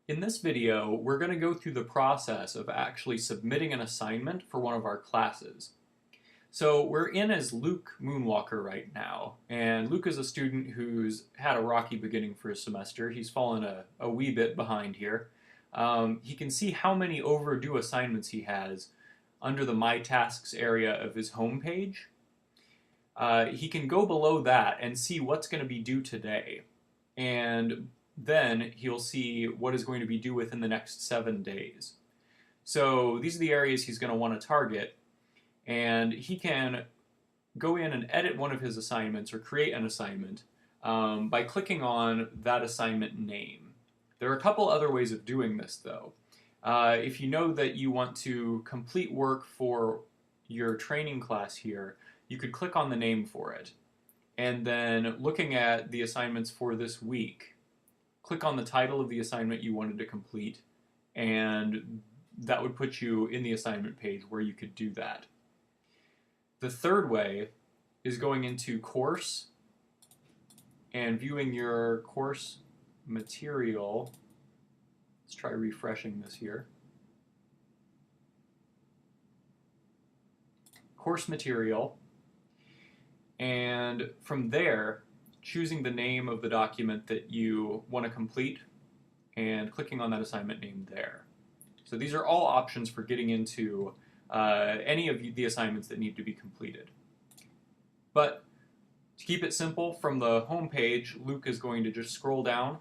In this video, we're going to go through the process of actually submitting an assignment for one of our classes. So we're in as Luke Moonwalker right now, and Luke is a student who's had a rocky beginning for his semester. He's fallen a wee bit behind here. He can see how many overdue assignments he has under the My Tasks area of his home page. He can go below that and see what's going to be due today. And then he'll see what is going to be due within the next 7 days. So these are the areas he's going to want to target, and he can go in and edit one of his assignments or create an assignment by clicking on that assignment name. There are a couple other ways of doing this though. If you know that you want to complete work for your training class here, you could click on the name for it. And then looking at the assignments for this week, click on the title of the assignment you wanted to complete, and that would put you in the assignment page where you could do that. The third way is going into course and viewing your course material. Let's try refreshing this here. Course material, and from there choosing the name of the document that you want to complete and clicking on that assignment name there. So these are all options for getting into any of the assignments that need to be completed. But to keep it simple, from the home page, Luke is going to just scroll down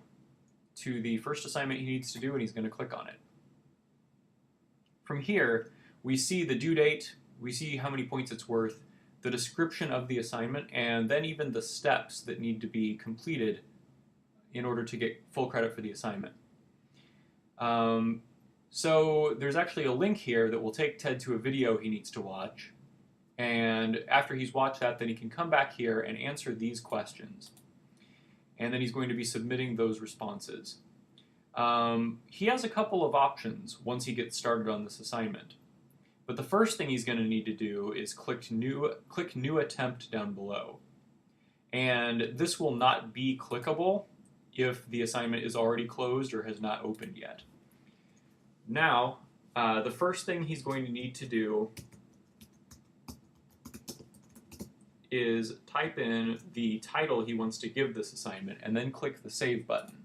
to the first assignment he needs to do, and he's going to click on it. From here, we see the due date, we see how many points it's worth, the description of the assignment, and then even the steps that need to be completed in order to get full credit for the assignment. So there's actually a link here that will take Ted to a video he needs to watch, and after he's watched that, then he can come back here and answer these questions, and then he's going to be submitting those responses. He has a couple of options once he gets started on this assignment. But the first thing he's going to need to do is click new attempt down below. And this will not be clickable if the assignment is already closed or has not opened yet. Now, the first thing he's going to need to do is type in the title he wants to give this assignment and then click the Save button.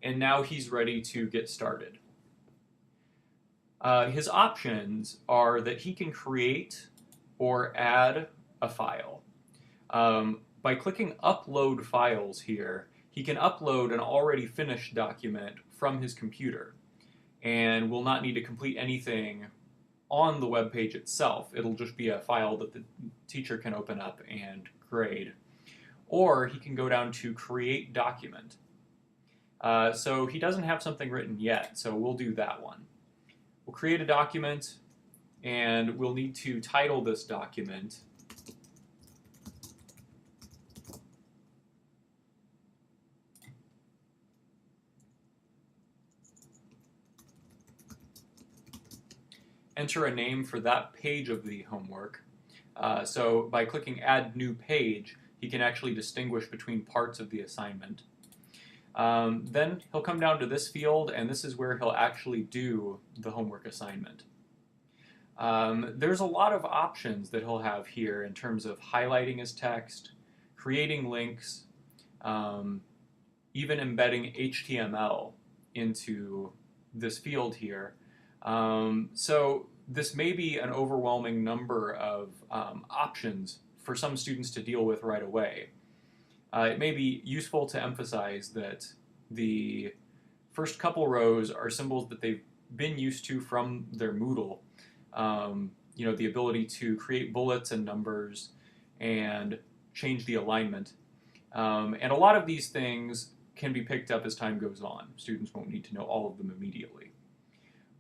And now he's ready to get started. His options are that he can create or add a file. By clicking Upload Files here, he can upload an already finished document from his computer and will not need to complete anything on the web page itself. It'll just be a file that the teacher can open up and grade. Or he can go down to Create Document. So he doesn't have something written yet, so we'll do that one. We'll create a document, and we'll need to title this document enter a name for that page of the homework. So by clicking Add New Page, he can actually distinguish between parts of the assignment. Then he'll come down to this field, and this is where he'll actually do the homework assignment. There's a lot of options that he'll have here in terms of highlighting his text, creating links, even embedding HTML into this field here. So this may be an overwhelming number of options for some students to deal with right away. It may be useful to emphasize that the first couple rows are symbols that they've been used to from their Moodle. You know, the ability to create bullets and numbers and change the alignment. And a lot of these things can be picked up as time goes on. Students won't need to know all of them immediately.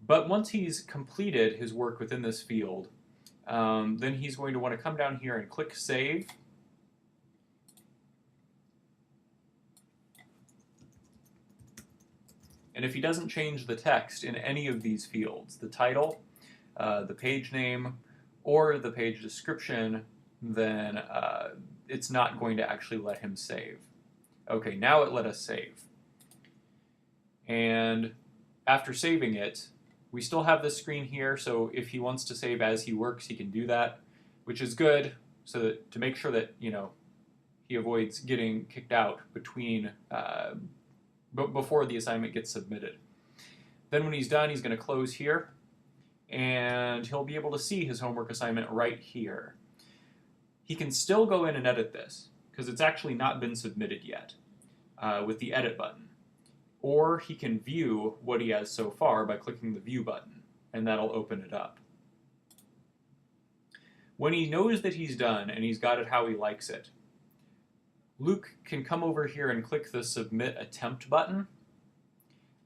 But once he's completed his work within this field, then he's going to want to come down here and click Save. And if he doesn't change the text in any of these fields, the title, the page name, or the page description, then it's not going to actually let him save. Okay, now it let us save. And after saving it, we still have this screen here, so if he wants to save as he works, he can do that, which is good, so that to make sure that, he avoids getting kicked out between before the assignment gets submitted. Then when he's done, he's going to close here, and he'll be able to see his homework assignment right here. He can still go in and edit this, because it's actually not been submitted yet with the edit button. Or he can view what he has so far by clicking the view button, and that'll open it up. When he knows that he's done and he's got it how he likes it, Luke can come over here and click the Submit Attempt button.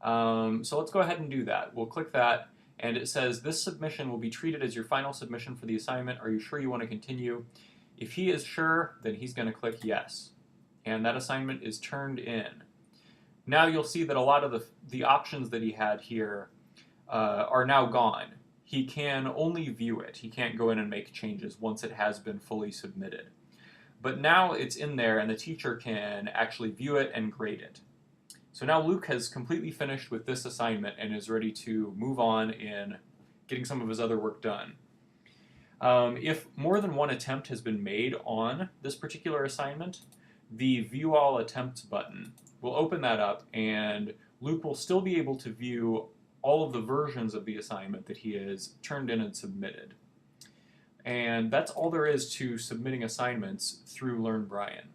So let's go ahead and do that. We'll click that, and it says, this submission will be treated as your final submission for the assignment. Are you sure you want to continue? If he is sure, then he's going to click Yes. And that assignment is turned in. Now you'll see that a lot of the options that he had here are now gone. He can only view it. He can't go in and make changes once it has been fully submitted. But now it's in there, and the teacher can actually view it and grade it. So now Luke has completely finished with this assignment and is ready to move on in getting some of his other work done. If more than one attempt has been made on this particular assignment, the View All Attempts button will open that up, and Luke will still be able to view all of the versions of the assignment that he has turned in and submitted. And that's all there is to submitting assignments through LearnBryan.